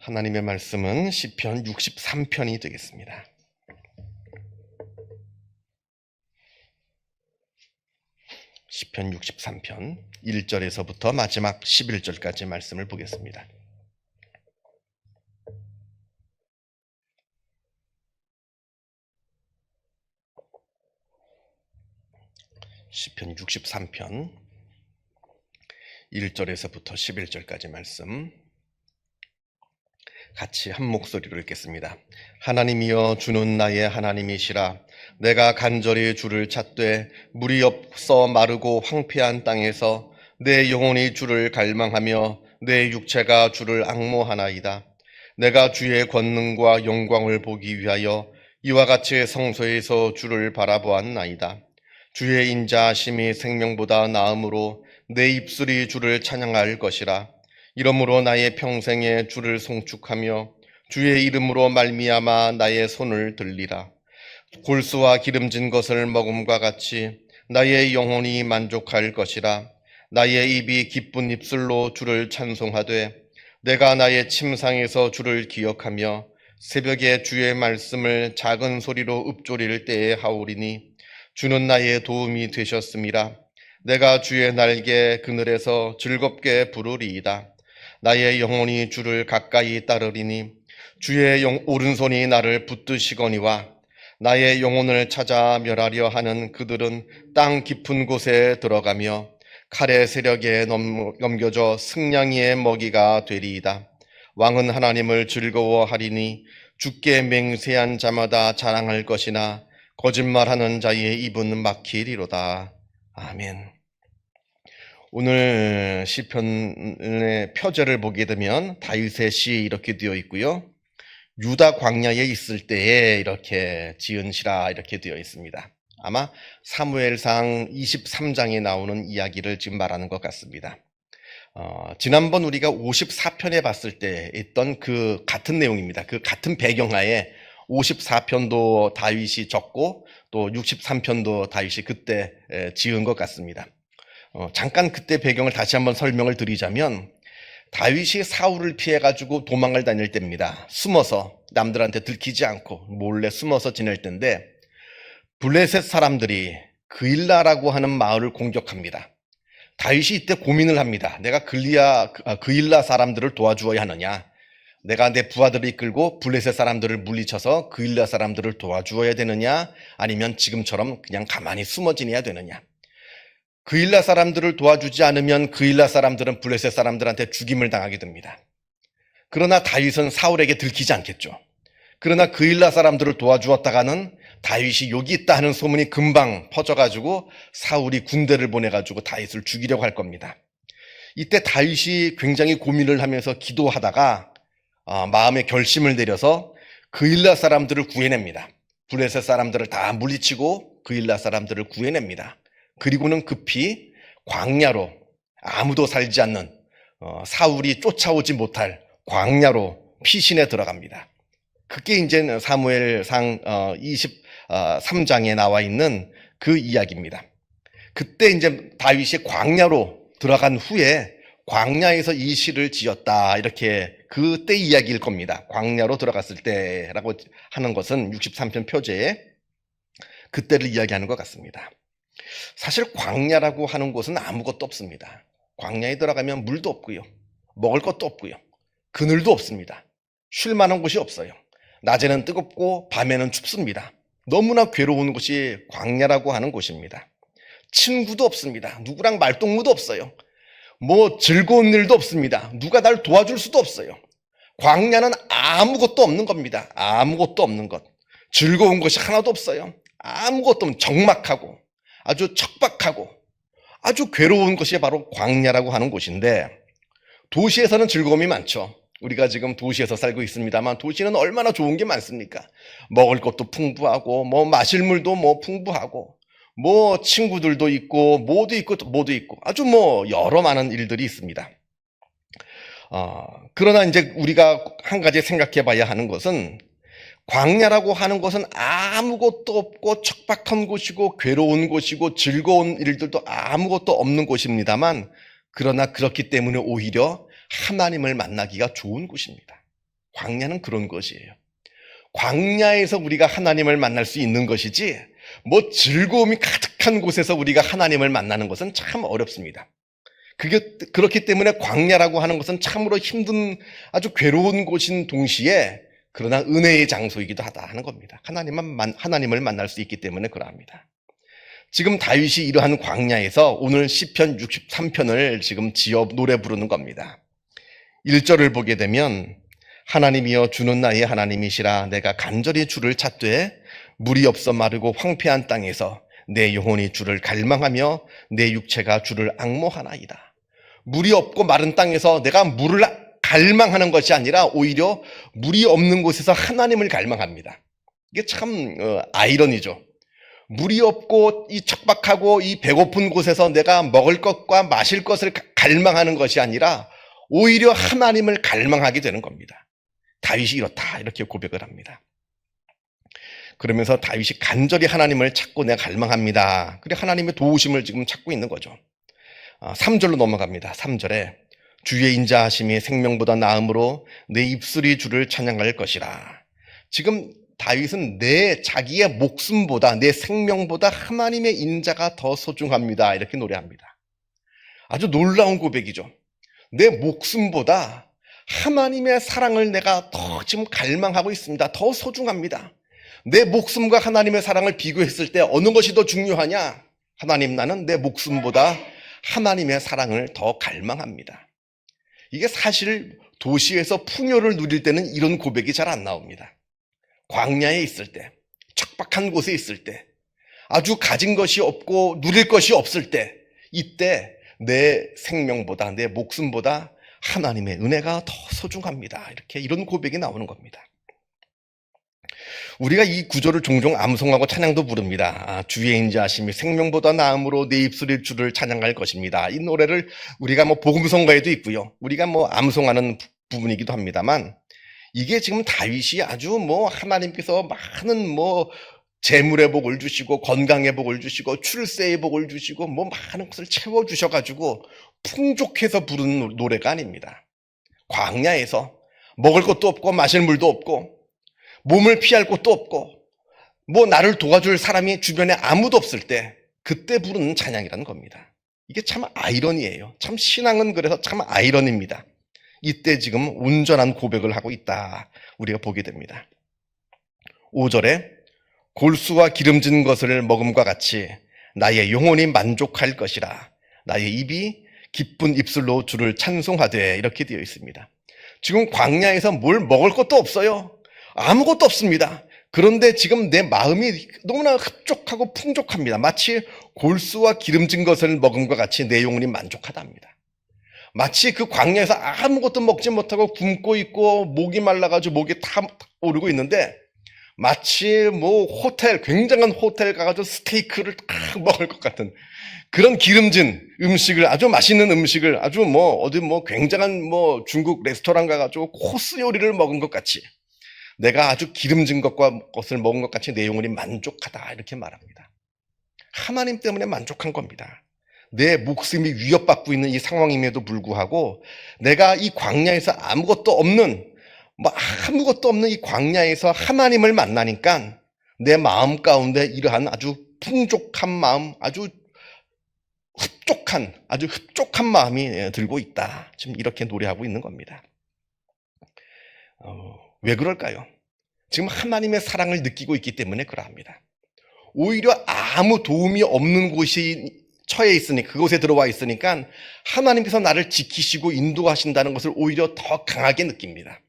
하나님의 말씀은 시편 63편이 되겠습니다. 시편 63편 1절에서부터 마지막 11절까지 말씀을 보겠습니다. 시편 63편 1절에서부터 11절까지 말씀 같이 한 목소리로 읽겠습니다. 하나님이여, 주는 나의 하나님이시라. 내가 간절히 주를 찾되 물이 없어 마르고 황폐한 땅에서 내 영혼이 주를 갈망하며 내 육체가 주를 앙모하나이다. 내가 주의 권능과 영광을 보기 위하여 이와 같이 성소에서 주를 바라보았나이다. 주의 인자하심이 생명보다 나음으로 내 입술이 주를 찬양할 것이라. 이러므로 나의 평생에 주를 송축하며 주의 이름으로 말미암아 나의 손을 들리라. 골수와 기름진 것을 먹음과 같이 나의 영혼이 만족할 것이라. 나의 입이 기쁜 입술로 주를 찬송하되 내가 나의 침상에서 주를 기억하며 새벽에 주의 말씀을 작은 소리로 읊조릴 때에 하오리니 주는 나의 도움이 되셨음이라. 내가 주의 날개 그늘에서 즐겁게 부르리이다. 나의 영혼이 주를 가까이 따르리니 주의 오른손이 나를 붙드시거니와 나의 영혼을 찾아 멸하려 하는 그들은 땅 깊은 곳에 들어가며 칼의 세력에 넘겨져 승냥이의 먹이가 되리이다. 왕은 하나님을 즐거워하리니 주께 맹세한 자마다 자랑할 것이나 거짓말하는 자의 입은 막히리로다. 아멘. 오늘 시편의 표제를 보게 되면 다윗의 시 이렇게 되어 있고요. 유다 광야에 있을 때에 이렇게 지은 시라 이렇게 되어 있습니다. 아마 사무엘상 23장에 나오는 이야기를 지금 말하는 것 같습니다. 지난번 우리가 54편에 봤을 때 있던 그 같은 내용입니다. 그 같은 배경하에 54편도 다윗이 적고 또 63편도 다윗이 그때 지은 것 같습니다. 잠깐 그때 배경을 다시 한번 설명을 드리자면 다윗이 사울을 피해가지고 도망을 다닐 때입니다. 숨어서 남들한테 들키지 않고 몰래 숨어서 지낼 때인데 블레셋 사람들이 그일라라고 하는 마을을 공격합니다. 다윗이 이때 고민을 합니다. 내가 그일라 사람들을 도와주어야 하느냐, 내가 내 부하들을 이끌고 블레셋 사람들을 물리쳐서 그일라 사람들을 도와주어야 되느냐, 아니면 지금처럼 그냥 가만히 숨어 지내야 되느냐. 그일라 사람들을 도와주지 않으면 그일라 사람들은 블레셋 사람들한테 죽임을 당하게 됩니다. 그러나 다윗은 사울에게 들키지 않겠죠. 그러나 그일라 사람들을 도와주었다가는 다윗이 여기 있다 하는 소문이 금방 퍼져가지고 사울이 군대를 보내가지고 다윗을 죽이려고 할 겁니다. 이때 다윗이 굉장히 고민을 하면서 기도하다가 마음의 결심을 내려서 그일라 사람들을 구해냅니다. 블레셋 사람들을 다 물리치고 그일라 사람들을 구해냅니다. 그리고는 급히 광야로, 아무도 살지 않는 사울이 쫓아오지 못할 광야로 피신해 들어갑니다. 그게 이제 사무엘상 23장에 나와 있는 그 이야기입니다. 그때 이제 다윗이 광야로 들어간 후에 광야에서 이 시를 지었다, 이렇게 그때 이야기일 겁니다. 광야로 들어갔을 때라고 하는 것은 63편 표제에 그때를 이야기하는 것 같습니다. 사실 광야라고 하는 곳은 아무것도 없습니다. 광야에 들어가면 물도 없고요, 먹을 것도 없고요, 그늘도 없습니다. 쉴 만한 곳이 없어요. 낮에는 뜨겁고 밤에는 춥습니다. 너무나 괴로운 곳이 광야라고 하는 곳입니다. 친구도 없습니다. 누구랑 말동무도 없어요. 뭐 즐거운 일도 없습니다. 누가 날 도와줄 수도 없어요. 광야는 아무것도 없는 겁니다. 아무것도 없는 것. 즐거운 것이 하나도 없어요. 아무것도 없는, 적막하고 아주 척박하고 아주 괴로운 것이 바로 광야라고 하는 곳인데, 도시에서는 즐거움이 많죠. 우리가 지금 도시에서 살고 있습니다만 도시는 얼마나 좋은 게 많습니까? 먹을 것도 풍부하고 뭐 마실 물도 뭐 풍부하고 뭐 친구들도 있고 뭐도 있고 아주 뭐 여러 많은 일들이 있습니다. 그러나 이제 우리가 한 가지 생각해 봐야 하는 것은, 광야라고 하는 것은 아무것도 없고 척박한 곳이고 괴로운 곳이고 즐거운 일들도 아무것도 없는 곳입니다만, 그러나 그렇기 때문에 오히려 하나님을 만나기가 좋은 곳입니다. 광야는 그런 것이에요. 광야에서 우리가 하나님을 만날 수 있는 것이지 뭐 즐거움이 가득한 곳에서 우리가 하나님을 만나는 것은 참 어렵습니다. 그렇기 때문에 광야라고 하는 것은 참으로 힘든 아주 괴로운 곳인 동시에 그러나 은혜의 장소이기도 하다 하는 겁니다. 하나님을 만날 수 있기 때문에 그러합니다. 지금 다윗이 이러한 광야에서 오늘 시편 63편을 지금 지어 노래 부르는 겁니다. 1절을 보게 되면 하나님이여 주는 나의 하나님이시라 내가 간절히 주를 찾되 물이 없어 마르고 황폐한 땅에서 내 영혼이 주를 갈망하며 내 육체가 주를 앙모하나이다. 물이 없고 마른 땅에서 내가 물을 갈망하는 것이 아니라 오히려 물이 없는 곳에서 하나님을 갈망합니다. 이게 참 아이러니죠. 물이 없고 이 척박하고 이 배고픈 곳에서 내가 먹을 것과 마실 것을 갈망하는 것이 아니라 오히려 하나님을 갈망하게 되는 겁니다. 다윗이 이렇다 이렇게 고백을 합니다. 그러면서 다윗이 간절히 하나님을 찾고 내가 갈망합니다. 그리고 하나님의 도우심을 지금 찾고 있는 거죠. 3절로 넘어갑니다. 3절에 주의 인자하심이 생명보다 나음으로 내 입술이 주를 찬양할 것이라. 지금 다윗은 자기의 목숨보다 내 생명보다 하나님의 인자가 더 소중합니다. 이렇게 노래합니다. 아주 놀라운 고백이죠. 내 목숨보다 하나님의 사랑을 내가 더 지금 갈망하고 있습니다. 더 소중합니다. 내 목숨과 하나님의 사랑을 비교했을 때 어느 것이 더 중요하냐? 하나님, 나는 내 목숨보다 하나님의 사랑을 더 갈망합니다. 이게 사실 도시에서 풍요를 누릴 때는 이런 고백이 잘 안 나옵니다. 광야에 있을 때, 척박한 곳에 있을 때, 아주 가진 것이 없고 누릴 것이 없을 때, 이때 내 생명보다 내 목숨보다 하나님의 은혜가 더 소중합니다. 이런 고백이 나오는 겁니다. 우리가 이 구절을 종종 암송하고 찬양도 부릅니다. 주의 인자하심이 생명보다 나음으로 내 입술이 주를 찬양할 것입니다. 이 노래를 우리가 복음성가에도 있고요. 우리가 암송하는 부분이기도 합니다만 이게 지금 다윗이 아주 하나님께서 많은 재물의 복을 주시고 건강의 복을 주시고 출세의 복을 주시고 많은 것을 채워 주셔가지고 풍족해서 부르는 노래가 아닙니다. 광야에서 먹을 것도 없고 마실 물도 없고 몸을 피할 곳도 없고 나를 도와줄 사람이 주변에 아무도 없을 때 그때 부르는 찬양이라는 겁니다. 이게 참 아이러니예요. 참 신앙은 그래서 참 아이러니입니다. 이때 지금 온전한 고백을 하고 있다 우리가 보게 됩니다. 5절에 골수와 기름진 것을 먹음과 같이 나의 영혼이 만족할 것이라 나의 입이 기쁜 입술로 주를 찬송하되 이렇게 되어 있습니다. 지금 광야에서 뭘 먹을 것도 없어요. 아무것도 없습니다. 그런데 지금 내 마음이 너무나 흡족하고 풍족합니다. 마치 골수와 기름진 것을 먹음과 같이 내 영혼이 만족하답니다. 마치 그 광야에서 아무것도 먹지 못하고 굶고 있고 목이 말라가지고 목이 타 오르고 있는데 마치 굉장한 호텔 가가지고 스테이크를 딱 먹을 것 같은 그런 기름진 음식을 아주 맛있는 음식을 아주 어디 굉장한 중국 레스토랑 가가지고 코스 요리를 먹은 것 같이 내가 아주 기름진 것을 먹은 것 같이 내 영혼이 만족하다 이렇게 말합니다. 하나님 때문에 만족한 겁니다. 내 목숨이 위협받고 있는 이 상황임에도 불구하고 내가 이 광야에서 아무것도 없는 이 광야에서 하나님을 만나니까 내 마음 가운데 이러한 아주 풍족한 마음, 아주 흡족한 마음이 들고 있다. 지금 이렇게 노래하고 있는 겁니다. 왜 그럴까요? 지금 하나님의 사랑을 느끼고 있기 때문에 그러합니다. 오히려 아무 도움이 없는 곳이 처해 있으니 그곳에 들어와 있으니까 하나님께서 나를 지키시고 인도하신다는 것을 오히려 더 강하게 느낍니다.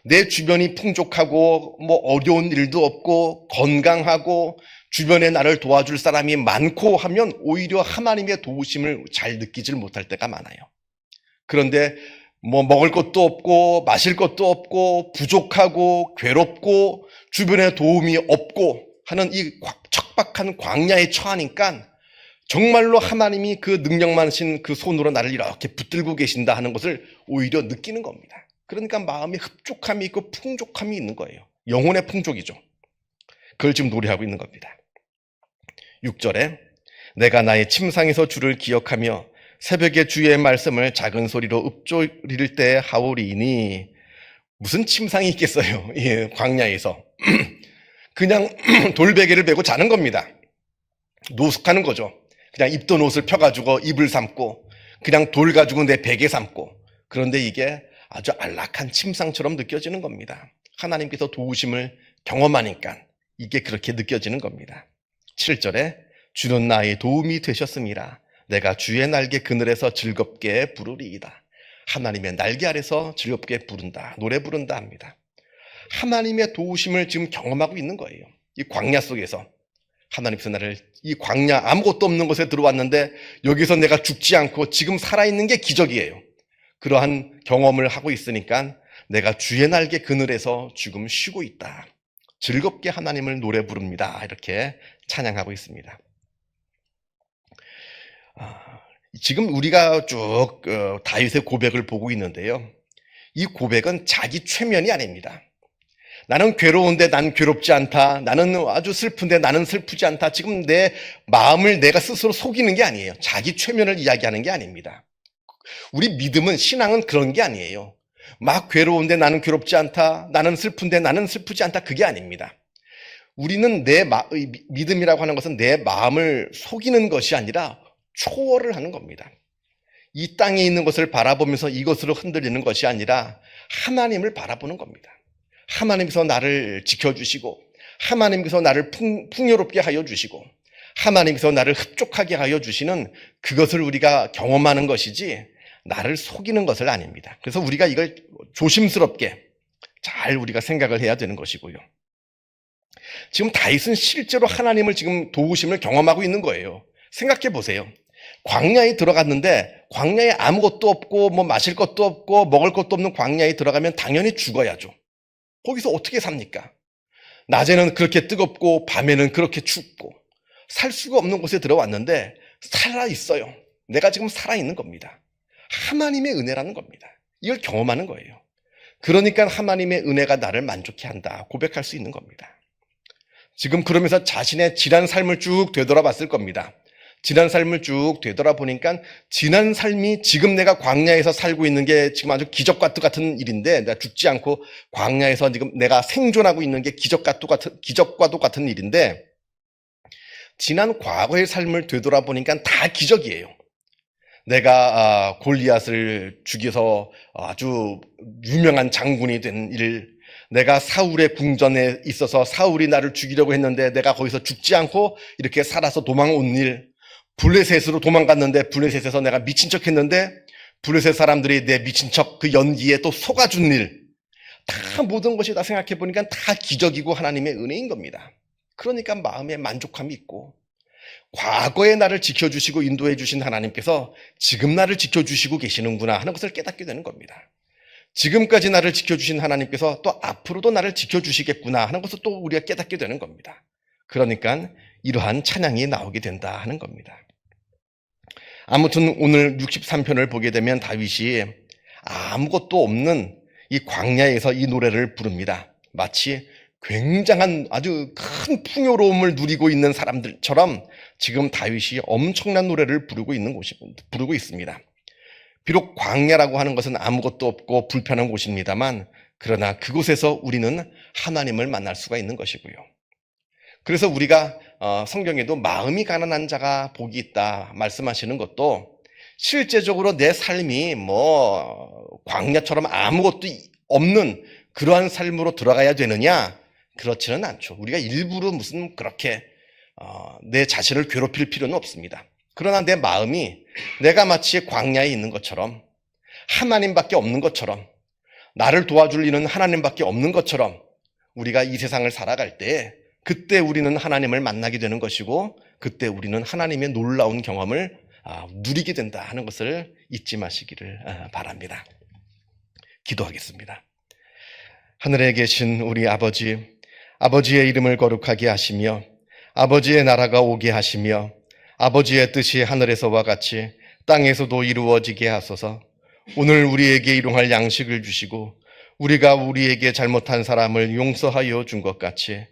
내 주변이 풍족하고 어려운 일도 없고 건강하고 주변에 나를 도와줄 사람이 많고 하면 오히려 하나님의 도우심을 잘 느끼질 못할 때가 많아요. 그런데 먹을 것도 없고 마실 것도 없고 부족하고 괴롭고 주변에 도움이 없고 하는 이 척박한 광야에 처하니까 정말로 하나님이 그 능력 많으신 그 손으로 나를 이렇게 붙들고 계신다 하는 것을 오히려 느끼는 겁니다. 그러니까 마음에 흡족함이 있고 풍족함이 있는 거예요. 영혼의 풍족이죠. 그걸 지금 노래하고 있는 겁니다. 6절에 내가 나의 침상에서 주를 기억하며 새벽에 주의 말씀을 작은 소리로 읊조릴 때 하오리니 무슨 침상이 있겠어요? 예, 광야에서. 그냥 돌베개를 베고 자는 겁니다. 노숙하는 거죠. 그냥 입던 옷을 펴가지고 입을 삼고 그냥 돌 가지고 내 베개 삼고, 그런데 이게 아주 안락한 침상처럼 느껴지는 겁니다. 하나님께서 도우심을 경험하니까 이게 그렇게 느껴지는 겁니다. 7절에 주는 나의 도움이 되셨음이라 내가 주의 날개 그늘에서 즐겁게 부르리이다. 하나님의 날개 아래서 즐겁게 부른다, 노래 부른다 합니다. 하나님의 도우심을 지금 경험하고 있는 거예요. 이 광야 속에서 하나님께서 나를 이 광야 아무것도 없는 곳에 들어왔는데 여기서 내가 죽지 않고 지금 살아있는 게 기적이에요. 그러한 경험을 하고 있으니까 내가 주의 날개 그늘에서 지금 쉬고 있다, 즐겁게 하나님을 노래 부릅니다, 이렇게 찬양하고 있습니다. 지금 우리가 쭉 다윗의 고백을 보고 있는데요, 이 고백은 자기 최면이 아닙니다. 나는 괴로운데 난 괴롭지 않다, 나는 아주 슬픈데 나는 슬프지 않다, 지금 내 마음을 내가 스스로 속이는 게 아니에요. 자기 최면을 이야기하는 게 아닙니다. 우리 믿음은, 신앙은 그런 게 아니에요. 막 괴로운데 나는 괴롭지 않다, 나는 슬픈데 나는 슬프지 않다, 그게 아닙니다. 우리는 믿음이라고 하는 것은 내 마음을 속이는 것이 아니라 초월을 하는 겁니다. 이 땅에 있는 것을 바라보면서 이것으로 흔들리는 것이 아니라 하나님을 바라보는 겁니다. 하나님께서 나를 지켜주시고, 하나님께서 나를 풍요롭게 하여 주시고, 하나님께서 나를 흡족하게 하여 주시는 그것을 우리가 경험하는 것이지 나를 속이는 것을 아닙니다. 그래서 우리가 이걸 조심스럽게 잘 우리가 생각을 해야 되는 것이고요. 지금 다윗은 실제로 하나님을 지금 도우심을 경험하고 있는 거예요. 생각해 보세요. 광야에 들어갔는데 광야에 아무것도 없고 뭐 마실 것도 없고 먹을 것도 없는 광야에 들어가면 당연히 죽어야죠. 거기서 어떻게 삽니까? 낮에는 그렇게 뜨겁고 밤에는 그렇게 춥고 살 수가 없는 곳에 들어왔는데 살아있어요. 내가 지금 살아있는 겁니다. 하나님의 은혜라는 겁니다. 이걸 경험하는 거예요. 그러니까 하나님의 은혜가 나를 만족해 한다, 고백할 수 있는 겁니다. 지금 그러면서 자신의 지난 삶을 쭉 되돌아봤을 겁니다. 지난 삶을 쭉 되돌아보니까 지난 삶이 지금 내가 광야에서 살고 있는 게 지금 아주 기적과도 같은 일인데, 내가 죽지 않고 광야에서 지금 내가 생존하고 있는 게 기적과도 같은 일인데, 지난 과거의 삶을 되돌아보니까 다 기적이에요. 내가 골리앗을 죽여서 아주 유명한 장군이 된 일, 내가 사울의 궁전에 있어서 사울이 나를 죽이려고 했는데 내가 거기서 죽지 않고 이렇게 살아서 도망온 일, 블레셋으로 도망갔는데 블레셋에서 내가 미친 척 했는데 블레셋 사람들이 내 미친 척 그 연기에 또 속아준 일, 다 모든 것이 다 생각해 보니까 다 기적이고 하나님의 은혜인 겁니다. 그러니까 마음에 만족함이 있고, 과거에 나를 지켜주시고 인도해 주신 하나님께서 지금 나를 지켜주시고 계시는구나 하는 것을 깨닫게 되는 겁니다. 지금까지 나를 지켜주신 하나님께서 또 앞으로도 나를 지켜주시겠구나 하는 것을 또 우리가 깨닫게 되는 겁니다. 그러니까 이러한 찬양이 나오게 된다 하는 겁니다. 아무튼 오늘 63편을 보게 되면 다윗이 아무것도 없는 이 광야에서 이 노래를 부릅니다. 마치 굉장한 아주 큰 풍요로움을 누리고 있는 사람들처럼 지금 다윗이 엄청난 노래를 부르고 있습니다. 비록 광야라고 하는 것은 아무것도 없고 불편한 곳입니다만, 그러나 그곳에서 우리는 하나님을 만날 수가 있는 것이고요. 그래서 우리가 성경에도 마음이 가난한 자가 복이 있다 말씀하시는 것도 실제적으로 내 삶이 뭐 광야처럼 아무것도 없는 그러한 삶으로 들어가야 되느냐? 그렇지는 않죠. 우리가 일부러 무슨 그렇게 내 자신을 괴롭힐 필요는 없습니다. 그러나 내 마음이 내가 마치 광야에 있는 것처럼, 하나님밖에 없는 것처럼, 나를 도와줄 이는 하나님밖에 없는 것처럼 우리가 이 세상을 살아갈 때, 그때 우리는 하나님을 만나게 되는 것이고, 그때 우리는 하나님의 놀라운 경험을 누리게 된다 하는 것을 잊지 마시기를 바랍니다. 기도하겠습니다. 하늘에 계신 우리 아버지, 아버지의 이름을 거룩하게 하시며 아버지의 나라가 오게 하시며 아버지의 뜻이 하늘에서와 같이 땅에서도 이루어지게 하소서. 오늘 우리에게 일용할 양식을 주시고 우리가 우리에게 잘못한 사람을 용서하여 준 것 같이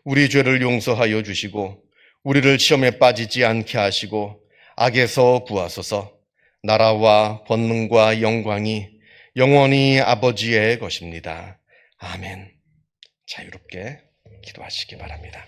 우리 죄를 용서하여 주시고 우리를 시험에 빠지지 않게 하시고 악에서 구하소서. 나라와 권능과 영광이 영원히 아버지의 것입니다. 아멘. 자유롭게 기도하시기 바랍니다.